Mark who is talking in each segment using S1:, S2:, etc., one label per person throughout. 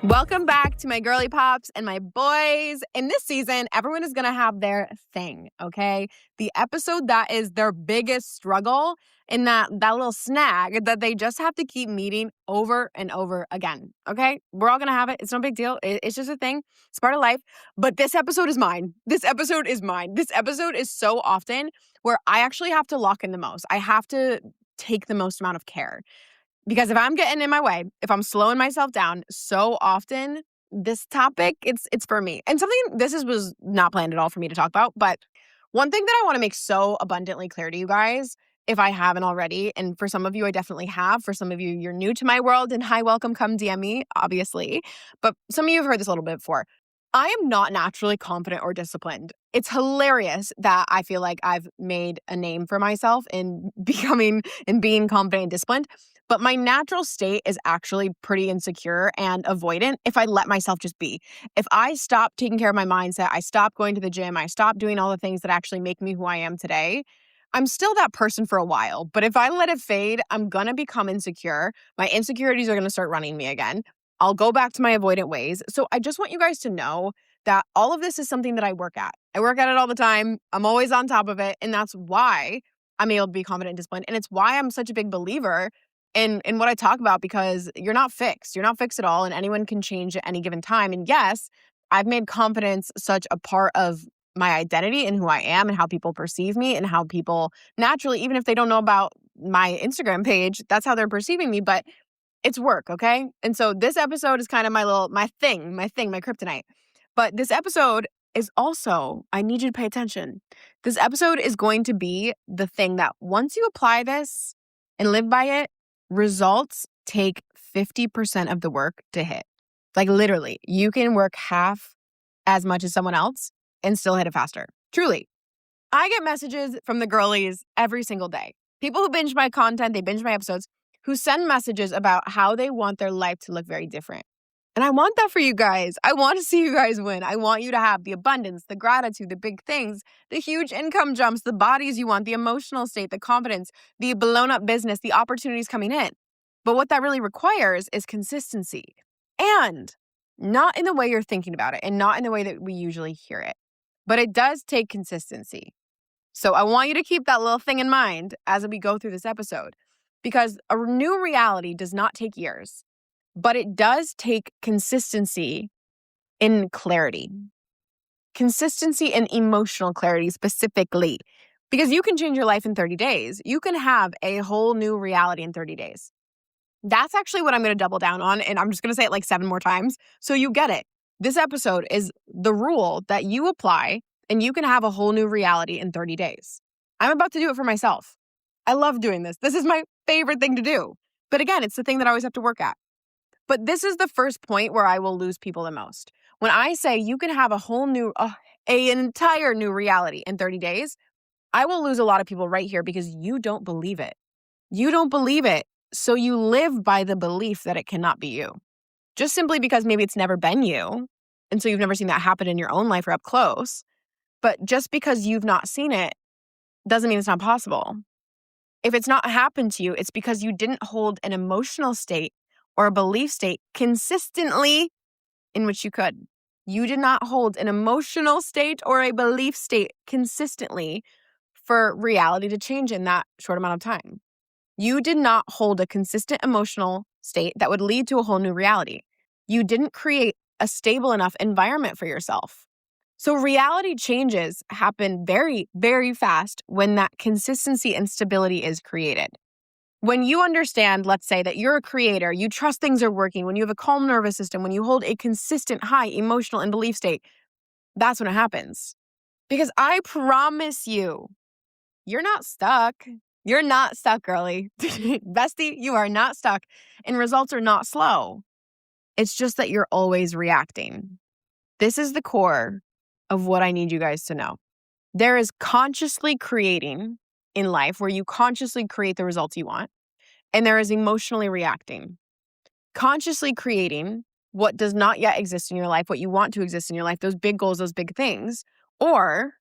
S1: Welcome back to my girly pops and my boys. In this season, everyone is going to have their thing, okay? The episode that is their biggest struggle and that little snag that they just have to keep meeting over and over again, okay? We're all going to have it. It's no big deal. It's just a thing. It's part of life. But this episode is mine. This episode is mine. This episode is so often where I actually have to lock in the most. I have to take the most amount of care. Because if I'm getting in my way, if I'm slowing myself down so often, this topic, it's for me. And was not planned at all for me to talk about, but one thing that I want to make so abundantly clear to you guys, if I haven't already, and for some of you, I definitely have. For some of you, you're new to my world, and hi, welcome, come DM me, obviously. But some of you have heard this a little bit before. I am not naturally confident or disciplined. It's hilarious that I feel like I've made a name for myself in becoming and being confident and disciplined. But my natural state is actually pretty insecure and avoidant if I let myself just be. If I stop taking care of my mindset, I stop going to the gym, I stop doing all the things that actually make me who I am today, I'm still that person for a while. But if I let it fade, I'm going to become insecure. My insecurities are going to start running me again. I'll go back to my avoidant ways. So I just want you guys to know that all of this is something that I work at. I work at it all the time. I'm always on top of it. And that's why I'm able to be confident and disciplined. And it's why I'm such a big believer in what I talk about, because you're not fixed. You're not fixed at all, and anyone can change at any given time. And yes, I've made confidence such a part of my identity and who I am and how people perceive me and how people naturally, even if they don't know about my Instagram page, that's how they're perceiving me. But it's work, okay? And so this episode is kind of my thing, my kryptonite. But this episode is also, I need you to pay attention. This episode is going to be the thing that once you apply this and live by it, results take 50% of the work to hit. Like literally, you can work half as much as someone else and still hit it faster. Truly. I get messages from the girlies every single day. People who binge my content, they binge my episodes, who send messages about how they want their life to look very different. And I want that for you guys. I want to see you guys win. I want you to have the abundance, the gratitude, the big things, the huge income jumps, the bodies you want, the emotional state, the confidence, the blown up business, the opportunities coming in. But what that really requires is consistency, and not in the way you're thinking about it and not in the way that we usually hear it. But it does take consistency. So I want you to keep that little thing in mind as we go through this episode, because a new reality does not take years. But it does take consistency in clarity. Consistency and emotional clarity specifically. Because you can change your life in 30 days. You can have a whole new reality in 30 days. That's actually what I'm going to double down on. And I'm just going to say it like 7 more times so you get it. This episode is the rule that you apply and you can have a whole new reality in 30 days. I'm about to do it for myself. I love doing this. This is my favorite thing to do. But again, it's the thing that I always have to work at. But this is the first point where I will lose people the most. When I say you can have a whole new, an entire new reality in 30 days, I will lose a lot of people right here because you don't believe it. You don't believe it. So you live by the belief that it cannot be you. Just simply because maybe it's never been you. And so you've never seen that happen in your own life or up close. But just because you've not seen it doesn't mean it's not possible. If it's not happened to you, it's because you didn't hold an emotional state or a belief state consistently in which you could. You did not hold an emotional state or a belief state consistently for reality to change in that short amount of time. You did not hold a consistent emotional state that would lead to a whole new reality. You didn't create a stable enough environment for yourself. So reality changes happen very, very fast when that consistency and stability is created. When you understand, let's say, that you're a creator, you trust things are working, when you have a calm nervous system, when you hold a consistent high emotional and belief state, that's when it happens. Because I promise you, you're not stuck. You're not stuck, girly. Bestie, you are not stuck. And results are not slow. It's just that you're always reacting. This is the core of what I need you guys to know. There is consciously creating in life where you consciously create the results you want. And there is emotionally reacting. Consciously creating what does not yet exist in your life, what you want to exist in your life, those big goals, those big things. Or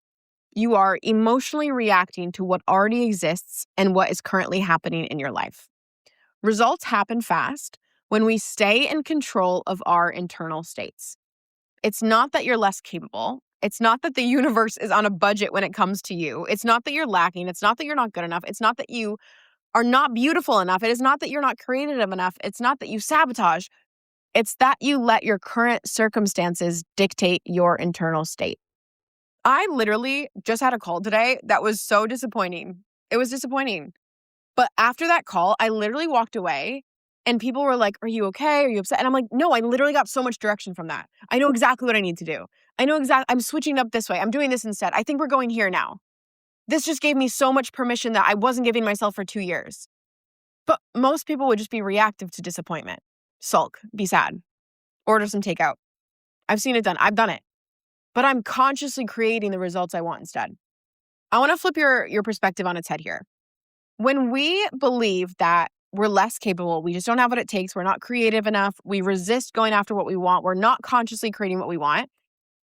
S1: you are emotionally reacting to what already exists and what is currently happening in your life. Results happen fast when we stay in control of our internal states. It's not that you're less capable. It's not that the universe is on a budget when it comes to you. It's not that you're lacking. It's not that you're not good enough. It's not that you are not beautiful enough. It is not that you're not creative enough. It's not that you sabotage. It's that you let your current circumstances dictate your internal state. I literally just had a call today that was so disappointing. It was disappointing. But after that call, I literally walked away and people were like, "Are you okay? Are you upset?" And I'm like, "No, I literally got so much direction from that. I know exactly what I need to do. I'm switching up this way. I'm doing this instead. I think we're going here now." This just gave me so much permission that I wasn't giving myself for 2 years. But most people would just be reactive to disappointment, sulk, be sad, order some takeout. I've seen it done. I've done it. But I'm consciously creating the results I want instead. I want to flip your perspective on its head here. When we believe that we're less capable, we just don't have what it takes, we're not creative enough, we resist going after what we want, we're not consciously creating what we want.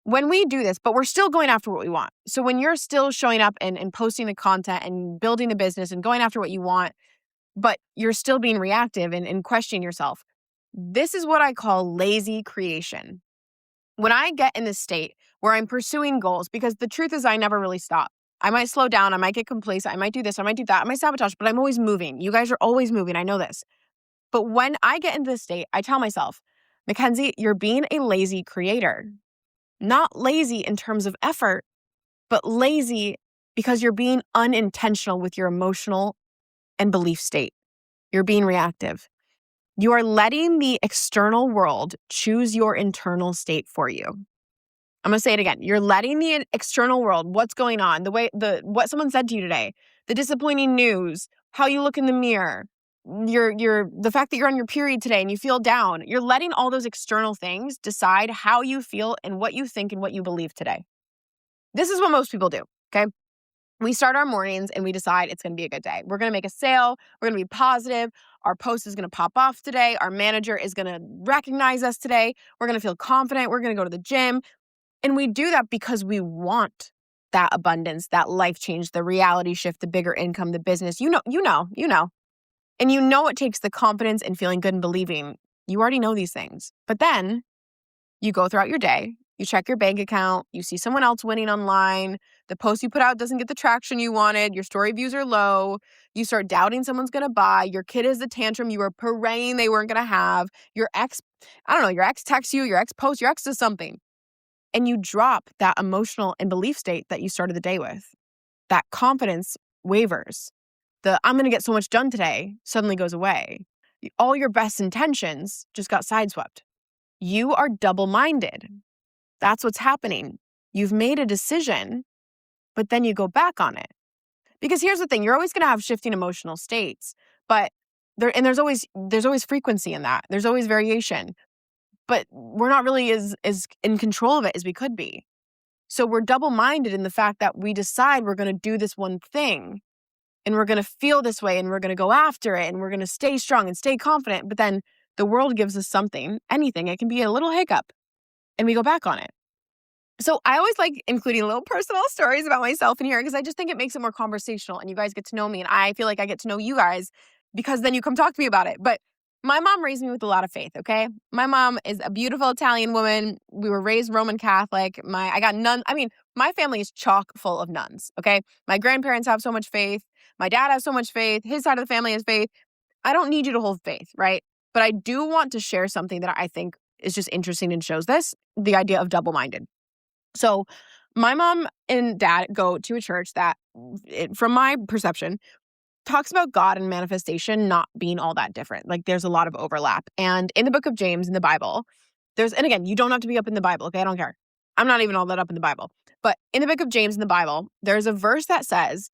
S1: When we do this, but we're still going after what we want. So when you're still showing up and posting the content and building the business and going after what you want, but you're still being reactive and questioning yourself, this is what I call lazy creation. When I get in this state where I'm pursuing goals, because the truth is I never really stop. I might slow down, I might get complacent, I might do this, I might do that, I might sabotage, but I'm always moving. You guys are always moving, I know this. But when I get into this state, I tell myself, Mackenzie, you're being a lazy creator. Not lazy in terms of effort, but lazy because you're being unintentional with your emotional and belief state. You're being reactive. You are letting the external world choose your internal state for you. I'm going to say it again. You're letting the external world, what's going on, what someone said to you today, the disappointing news, how you look in the mirror, the fact that you're on your period today and you feel down. You're letting all those external things decide how you feel and what you think and what you believe today. This is what most people do, okay? We start our mornings and we decide it's going to be a good day. We're going to make a sale. We're going to be positive. Our post is going to pop off today. Our manager is going to recognize us today. We're going to feel confident. We're going to go to the gym. And we do that because we want that abundance, that life change, the reality shift, the bigger income, the business. You know. And you know it takes the confidence and feeling good and believing. You already know these things. But then you go throughout your day, you check your bank account, you see someone else winning online, the post you put out doesn't get the traction you wanted, your story views are low, you start doubting someone's going to buy, your kid is the tantrum you were praying they weren't going to have, your ex texts you, your ex posts, your ex does something. And you drop that emotional and belief state that you started the day with. That confidence wavers. The I'm going to get so much done today suddenly goes away. All your best intentions just got sideswept. You are double-minded. That's what's happening. You've made a decision, but then you go back on it. Because here's the thing, you're always going to have shifting emotional states, but there's always frequency in that. There's always variation. But we're not really as in control of it as we could be. So we're double-minded in the fact that we decide we're going to do this one thing and we're going to feel this way and we're going to go after it and we're going to stay strong and stay confident. But then the world gives us something, anything. It can be a little hiccup and we go back on it. So I always like including little personal stories about myself in here because I just think it makes it more conversational and you guys get to know me and I feel like I get to know you guys because then you come talk to me about it. But my mom raised me with a lot of faith, okay? My mom is a beautiful Italian woman. We were raised Roman Catholic. I got nuns. I mean, my family is chock full of nuns, okay? My grandparents have so much faith. My dad has so much faith. His side of the family has faith. I don't need you to hold faith, right? But I do want to share something that I think is just interesting and shows this, the idea of double-minded. So my mom and dad go to a church that, from my perception, talks about God and manifestation not being all that different. Like there's a lot of overlap. And in the book of James in the Bible, and again, you don't have to be up in the Bible, okay? I don't care. I'm not even all that up in the Bible. But in the book of James in the Bible, there's a verse that says,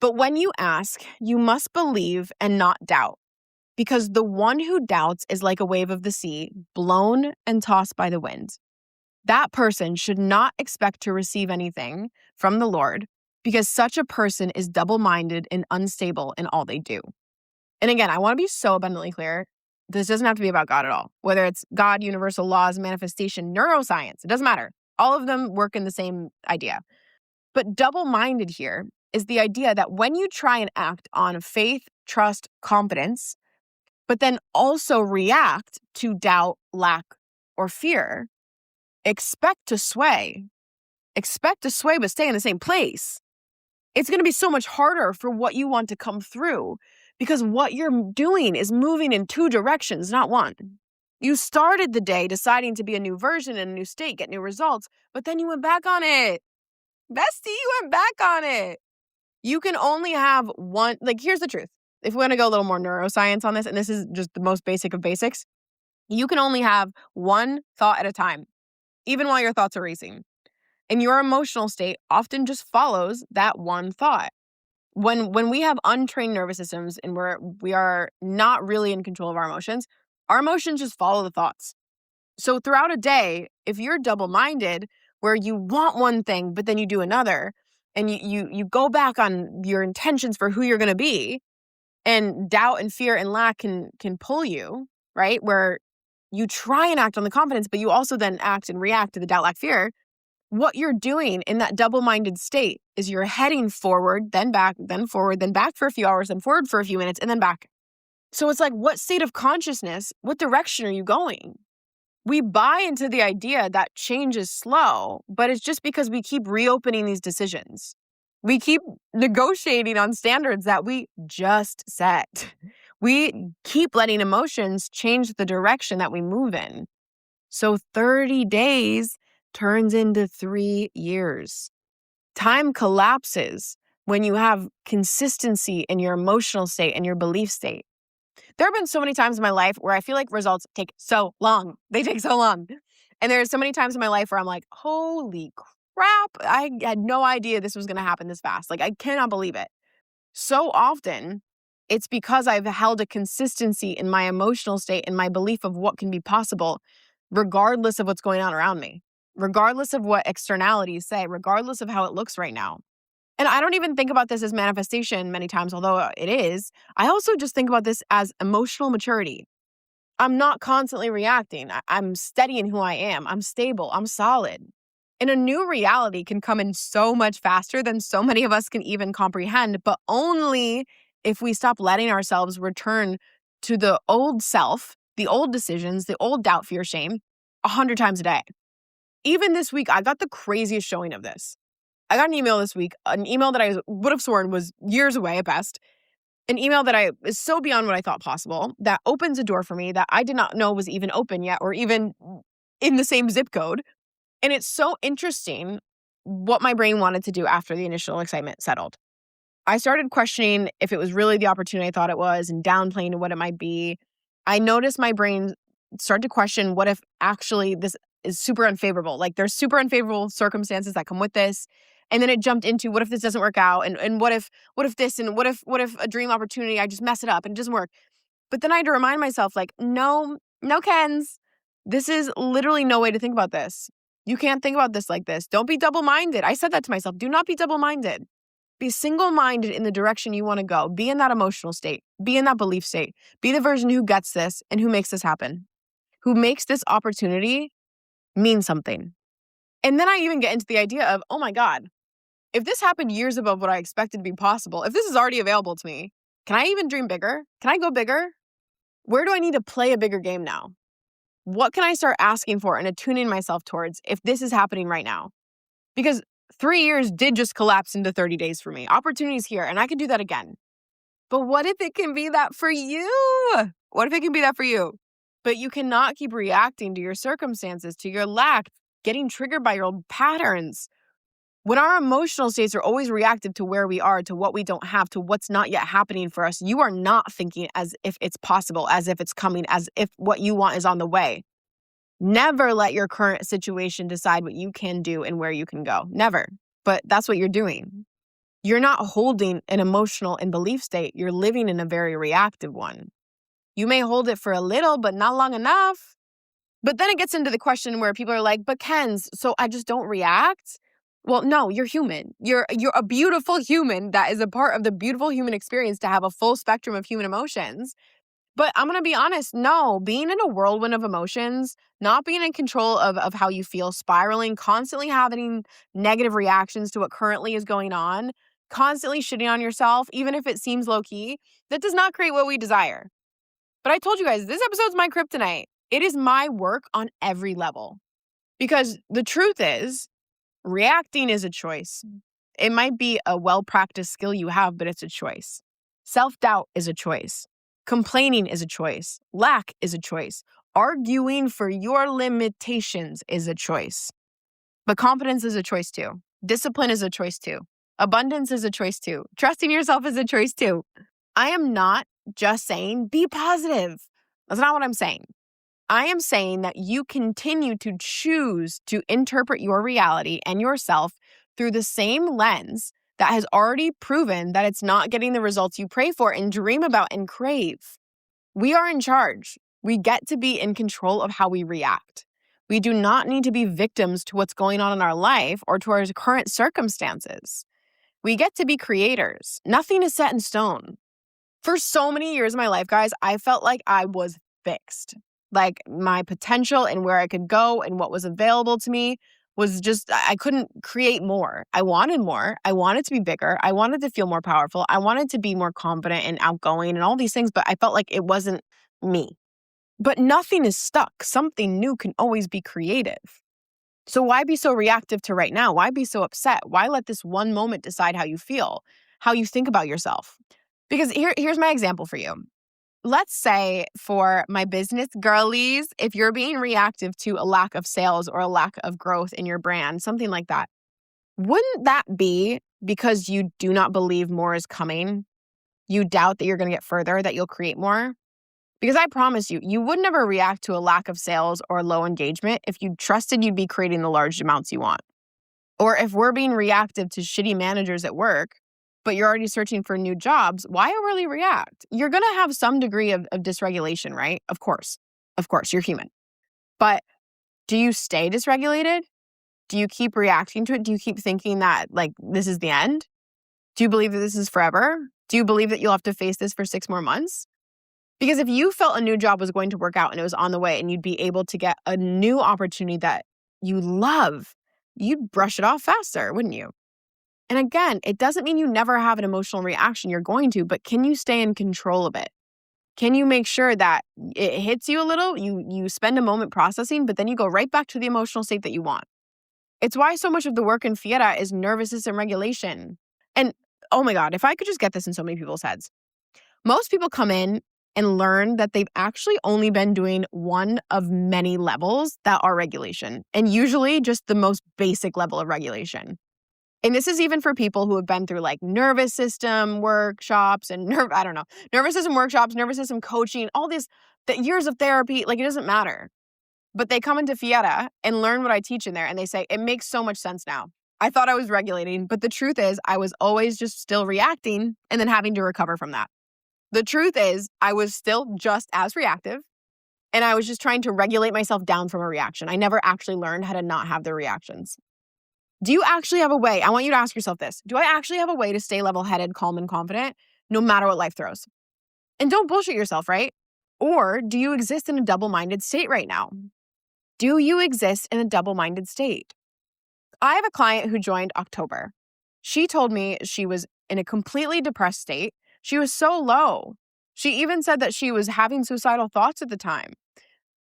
S1: "But when you ask, you must believe and not doubt, because the one who doubts is like a wave of the sea, blown and tossed by the wind. That person should not expect to receive anything from the Lord, because such a person is double-minded and unstable in all they do." And again, I want to be so abundantly clear. This doesn't have to be about God at all. Whether it's God, universal laws, manifestation, neuroscience, it doesn't matter. All of them work in the same idea. But double-minded here is the idea that when you try and act on faith, trust, confidence, but then also react to doubt, lack, or fear. Expect to sway. Expect to sway, but stay in the same place. It's going to be so much harder for what you want to come through because what you're doing is moving in two directions, not one. You started the day deciding to be a new version in a new state, get new results, but then you went back on it. Bestie, you went back on it. You can only have one. Like, here's the truth. If we want to go a little more neuroscience on this, and this is just the most basic of basics, you can only have one thought at a time, even while your thoughts are racing. And your emotional state often just follows that one thought. When we have untrained nervous systems and we are not really in control of our emotions just follow the thoughts. So throughout a day, if you're double-minded, where you want one thing, but then you do another, and you go back on your intentions for who you're going to be, and doubt and fear and lack can pull you, right? Where you try and act on the confidence, but you also then act and react to the doubt, lack, fear. What you're doing in that double-minded state is you're heading forward, then back, then forward, then back for a few hours, then forward for a few minutes, and then back. So it's like, what state of consciousness, what direction are you going? We buy into the idea that change is slow, but it's just because we keep reopening these decisions. We keep negotiating on standards that we just set. We keep letting emotions change the direction that we move in. So 30 days turns into 3 years. Time collapses when you have consistency in your emotional state and your belief state. There have been so many times in my life where I feel like results take so long. They take so long. And there's so many times in my life where I'm like, holy crap, I had no idea this was going to happen this fast. Like, I cannot believe it. So often, it's because I've held a consistency in my emotional state and my belief of what can be possible, regardless of what's going on around me, regardless of what externalities say, regardless of how it looks right now. And I don't even think about this as manifestation many times, although it is. I also just think about this as emotional maturity. I'm not constantly reacting. I'm steady in who I am. I'm stable. I'm solid. And a new reality can come in so much faster than so many of us can even comprehend, but only if we stop letting ourselves return to the old self, the old decisions, the old doubt, fear, shame, 100 times a day. Even this week, I got the craziest showing of this. I got an email this week, an email that I would have sworn was years away at best, an email that is so beyond what I thought possible, that opens a door for me that I did not know was even open yet or even in the same zip code. And it's so interesting what my brain wanted to do after the initial excitement settled. I started questioning if it was really the opportunity I thought it was and downplaying what it might be. I noticed my brain start to question what if actually this is super unfavorable. Like, there's super unfavorable circumstances that come with this. And then it jumped into what if this doesn't work out, and what if this, and what if a dream opportunity, I just mess it up and it doesn't work. But then I had to remind myself, like, no, Kens, this is literally no way to think about this. You can't think about this like this. Don't be double-minded. I said that to myself. Do not be double-minded. Be single-minded in the direction you want to go. Be in that emotional state. Be in that belief state. Be the version who gets this and who makes this happen. Who makes this opportunity mean something. And then I even get into the idea of, oh my God, if this happened years above what I expected to be possible, if this is already available to me, can I even dream bigger? Can I go bigger? Where do I need to play a bigger game now? What can I start asking for and attuning myself towards if this is happening right now? Because 3 years did just collapse into 30 days for me. Opportunity's here, and I could do that again. But what if it can be that for you? What if it can be that for you? But you cannot keep reacting to your circumstances, to your lack, getting triggered by your old patterns. When our emotional states are always reactive to where we are, to what we don't have, to what's not yet happening for us, you are not thinking as if it's possible, as if it's coming, as if what you want is on the way. Never let your current situation decide what you can do and where you can go. Never. But that's what you're doing. You're not holding an emotional and belief state. You're living in a very reactive one. You may hold it for a little, but not long enough. But then it gets into the question where people are like, but Kens, so I just don't react? Well, no, you're human. You're a beautiful human that is a part of the beautiful human experience to have a full spectrum of human emotions. But I'm going to be honest, no, being in a whirlwind of emotions, not being in control of how you feel, spiraling, constantly having negative reactions to what currently is going on, constantly shitting on yourself, even if it seems low key, that does not create what we desire. But I told you guys, this episode's my kryptonite. It is my work on every level. Because the truth is, reacting is a choice. It might be a well-practiced skill you have, but it's a choice. Self-doubt is a choice. Complaining is a choice. Lack is a choice. Arguing for your limitations is a choice. But confidence is a choice too. Discipline is a choice too. Abundance is a choice too. Trusting yourself is a choice too. I am not just saying be positive. That's not what I'm saying. I am saying that you continue to choose to interpret your reality and yourself through the same lens that has already proven that it's not getting the results you pray for and dream about and crave. We are in charge. We get to be in control of how we react. We do not need to be victims to what's going on in our life or to our current circumstances. We get to be creators. Nothing is set in stone. For so many years of my life, guys, I felt like I was fixed. Like my potential and where I could go and what was available to me was just, I couldn't create more. I wanted more. I wanted to be bigger. I wanted to feel more powerful. I wanted to be more confident and outgoing and all these things, but I felt like it wasn't me. But nothing is stuck. Something new can always be creative. So why be so reactive to right now? Why be so upset? Why let this one moment decide how you feel, how you think about yourself? Because here's my example for you. Let's say for my business girlies, if you're being reactive to a lack of sales or a lack of growth in your brand, something like that, wouldn't that be because you do not believe more is coming? You doubt that you're going to get further, that you'll create more? Because I promise you, you would never react to a lack of sales or low engagement if you trusted you'd be creating the large amounts you want. Or if we're being reactive to shitty managers at work, but you're already searching for new jobs, why overly react? You're going to have some degree of dysregulation, right? Of course, you're human. But do you stay dysregulated? Do you keep reacting to it? Do you keep thinking that like this is the end? Do you believe that this is forever? Do you believe that you'll have to face this for 6 more months? Because if you felt a new job was going to work out and it was on the way and you'd be able to get a new opportunity that you love, you'd brush it off faster, wouldn't you? And again, it doesn't mean you never have an emotional reaction. You're going to, but can you stay in control of it? Can you make sure that it hits you a little, you spend a moment processing, but then you go right back to the emotional state that you want? It's why so much of the work in Fiera is nervous system regulation. And oh my God, if I could just get this in so many people's heads. Most people come in and learn that they've actually only been doing one of many levels that are regulation, and usually just the most basic level of regulation. And this is even for people who have been through like nervous system workshops and nervous system workshops, nervous system coaching, all these years of therapy, like it doesn't matter. But they come into Fiera and learn what I teach in there and they say, it makes so much sense now. I thought I was regulating, but the truth is I was always just still reacting and then having to recover from that. The truth is I was still just as reactive and I was just trying to regulate myself down from a reaction. I never actually learned how to not have the reactions. Do you actually have a way? I want you to ask yourself this. Do I actually have a way to stay level-headed, calm, and confident no matter what life throws? And don't bullshit yourself, right? Or do you exist in a double-minded state right now? Do you exist in a double-minded state? I have a client who joined October. She told me she was in a completely depressed state. She was so low. She even said that she was having suicidal thoughts at the time.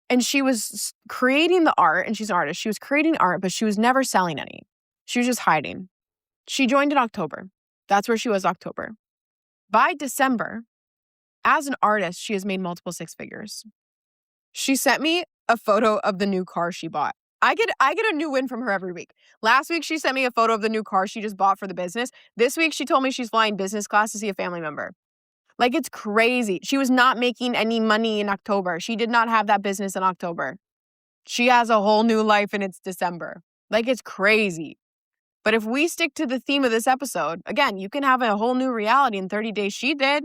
S1: And she was creating the art, and she's an artist. She was creating art, but she was never selling any. She was just hiding. She joined in October. That's where she was October. By December, as an artist, she has made multiple 6 figures. She sent me a photo of the new car she bought. I get a new win from her every week. Last week, she sent me a photo of the new car she just bought for the business. This week, she told me she's flying business class to see a family member. Like, it's crazy. She was not making any money in October. She did not have that business in October. She has a whole new life and it's December. Like, it's crazy. But if we stick to the theme of this episode, again, you can have a whole new reality in 30 days. She did.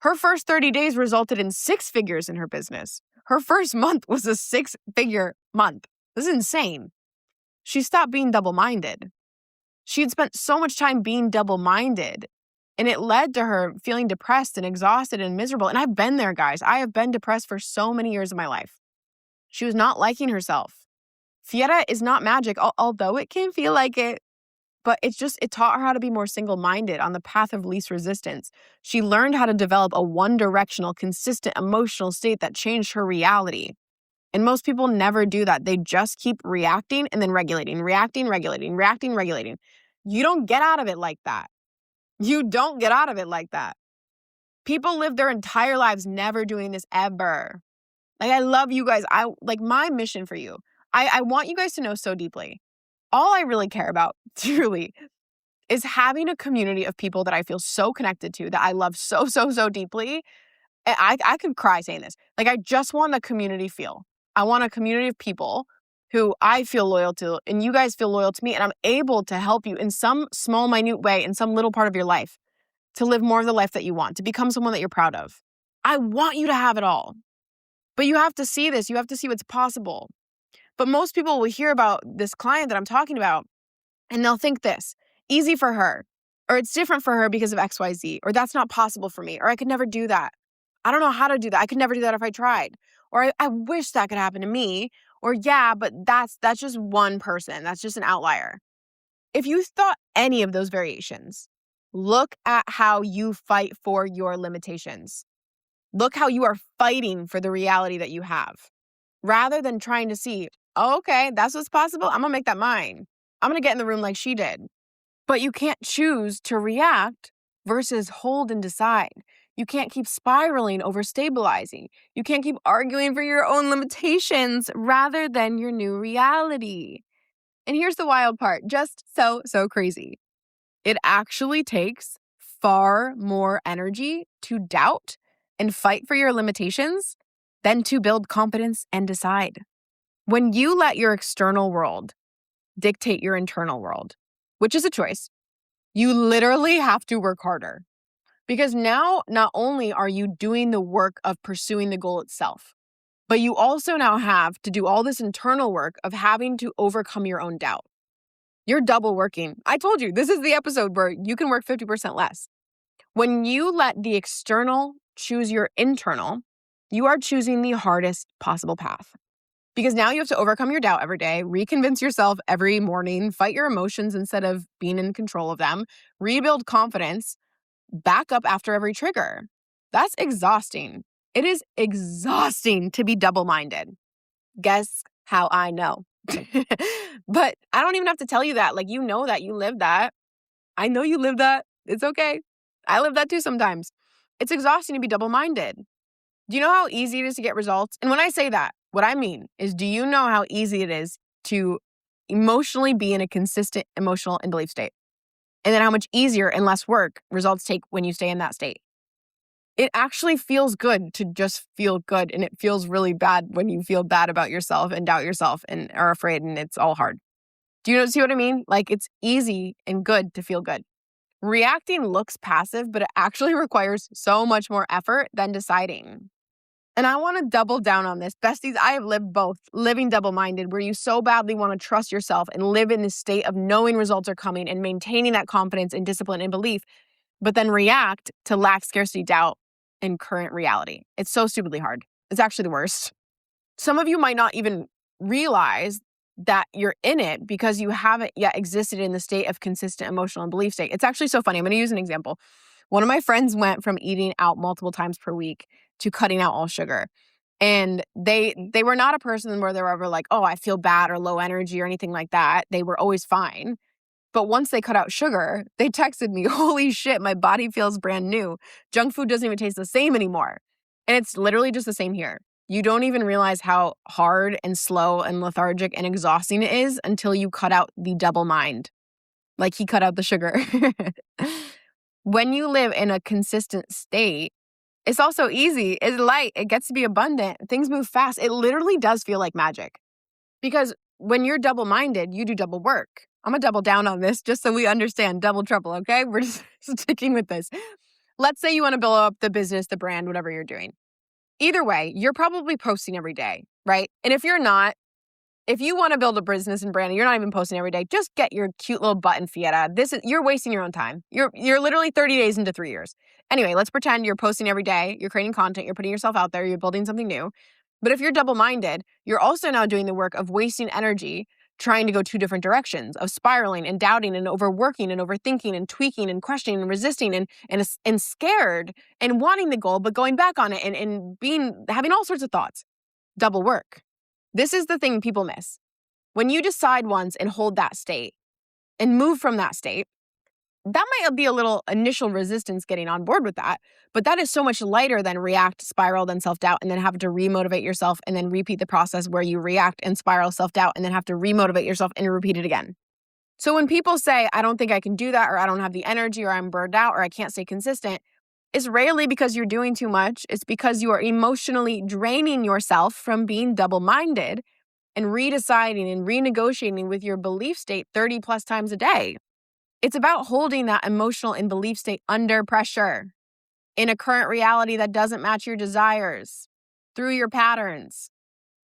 S1: Her first 30 days resulted in 6 figures in her business. Her first month was a 6-figure month. This is insane. She stopped being double-minded. She had spent so much time being double-minded, and it led to her feeling depressed and exhausted and miserable. And I've been there, guys. I have been depressed for so many years of my life. She was not liking herself. Fiera is not magic, although it can feel like it. but it taught her how to be more single-minded on the path of least resistance. She learned how to develop a one-directional, consistent emotional state that changed her reality. And most people never do that. They just keep reacting and then regulating, reacting, regulating, reacting, regulating. You don't get out of it like that. You don't get out of it like that. People live their entire lives never doing this ever. Like, I love you guys. My mission for you. I want you guys to know so deeply. All I really care about, truly, is having a community of people that I feel so connected to, that I love so, so, so deeply. And I could cry saying this. Like, I just want a community feel. I want a community of people who I feel loyal to, and you guys feel loyal to me, and I'm able to help you in some small, minute way, in some little part of your life, to live more of the life that you want, to become someone that you're proud of. I want you to have it all. But you have to see this. You have to see what's possible. But most people will hear about this client that I'm talking about, and they'll think this, easy for her, or it's different for her because of XYZ, or that's not possible for me, or I could never do that. I don't know how to do that. I could never do that if I tried. Or I wish that could happen to me. Or yeah, but that's just one person. That's just an outlier. If you thought any of those variations, look at how you fight for your limitations. Look how you are fighting for the reality that you have, rather than trying to see, oh, okay, that's what's possible. I'm going to make that mine. I'm going to get in the room like she did. But you can't choose to react versus hold and decide. You can't keep spiraling over stabilizing. You can't keep arguing for your own limitations rather than your new reality. And here's the wild part, just so crazy. It actually takes far more energy to doubt and fight for your limitations than to build confidence and decide. When you let your external world dictate your internal world, which is a choice, you literally have to work harder. Because now, not only are you doing the work of pursuing the goal itself, but you also now have to do all this internal work of having to overcome your own doubt. You're double working. I told you, this is the episode where you can work 50% less. When you let the external choose your internal, you are choosing the hardest possible path. Because now you have to overcome your doubt every day, reconvince yourself every morning, fight your emotions instead of being in control of them, rebuild confidence, back up after every trigger. That's exhausting. It is exhausting to be double-minded. Guess how I know? But I don't even have to tell you that. Like, you know that. You live that. I know you live that. It's okay. I live that too sometimes. It's exhausting to be double-minded. Do you know how easy it is to get results? And when I say that, what I mean is, do you know how easy it is to emotionally be in a consistent emotional and belief state? And then how much easier and less work results take when you stay in that state. It actually feels good to just feel good. And it feels really bad when you feel bad about yourself and doubt yourself and are afraid, and it's all hard. Do you see what I mean? Like, it's easy and good to feel good. Reacting looks passive, but it actually requires so much more effort than deciding. And I want to double down on this. Besties, I have lived both. Living double-minded, where you so badly want to trust yourself and live in this state of knowing results are coming and maintaining that confidence and discipline and belief, but then react to lack, scarcity, doubt, and current reality. It's so stupidly hard. It's actually the worst. Some of you might not even realize that you're in it because you haven't yet existed in the state of consistent emotional and belief state. It's actually so funny. I'm going to use an example. One of my friends went from eating out multiple times per week to cutting out all sugar. And they were not a person where they were ever like, oh, I feel bad or low energy or anything like that. They were always fine. But once they cut out sugar, they texted me, holy shit, my body feels brand new. Junk food doesn't even taste the same anymore. And it's literally just the same here. You don't even realize how hard and slow and lethargic and exhausting it is until you cut out the double mind. Like he cut out the sugar. When you live in a consistent state, it's also easy. It's light. It gets to be abundant. Things move fast. It literally does feel like magic. Because when you're double-minded, you do double work. I'm going to double down on this just so we understand double trouble, okay? We're just sticking with this. Let's say you want to build up the business, the brand, whatever you're doing. Either way, you're probably posting every day, right? And if you're not, if you want to build a business and brand and you're not even posting every day, just get your cute little button Fietta. You're wasting your own time. You're literally 30 days into 3 years. Anyway, let's pretend you're posting every day, you're creating content, you're putting yourself out there, you're building something new. But if you're double-minded, you're also now doing the work of wasting energy trying to go two different directions of spiraling and doubting and overworking and overthinking and tweaking and questioning and resisting and scared and wanting the goal, but going back on it and having all sorts of thoughts. Double work. This is the thing people miss. When you decide once and hold that state and move from that state, that might be a little initial resistance getting on board with that, but that is so much lighter than react, spiral, then self-doubt, and then have to remotivate yourself and then repeat the process where you react and spiral, self-doubt, and then have to remotivate yourself and repeat it again. So when people say, I don't think I can do that, or I don't have the energy, or I'm burned out, or I can't stay consistent, it's rarely because you're doing too much. It's because you are emotionally draining yourself from being double-minded and redeciding and renegotiating with your belief state 30 plus times a day. It's about holding that emotional and belief state under pressure in a current reality that doesn't match your desires through your patterns.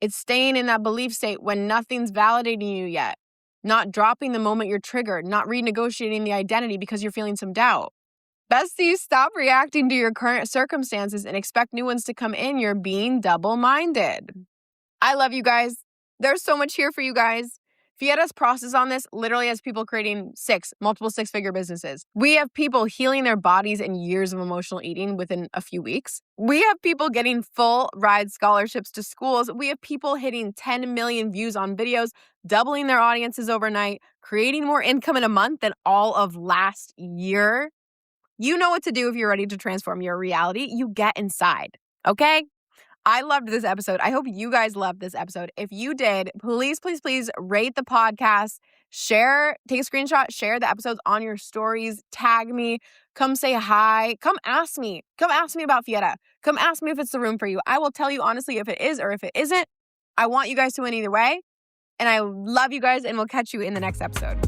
S1: It's staying in that belief state when nothing's validating you yet, not dropping the moment you're triggered, not renegotiating the identity because you're feeling some doubt. Best you stop reacting to your current circumstances and expect new ones to come in. You're being double-minded. I love you guys. There's so much here for you guys. Fieda's process on this literally has people creating multiple six-figure businesses. We have people healing their bodies and years of emotional eating within a few weeks. We have people getting full ride scholarships to schools. We have people hitting 10 million views on videos, doubling their audiences overnight, creating more income in a month than all of last year. You know what to do if you're ready to transform your reality. You get inside, okay? I loved this episode. I hope you guys loved this episode. If you did, please, please, please rate the podcast, share, take a screenshot, share the episodes on your stories, tag me, come say hi, come ask me about Fieda. Come ask me if it's the room for you. I will tell you honestly if it is or if it isn't. I want you guys to win either way. And I love you guys, and we'll catch you in the next episode.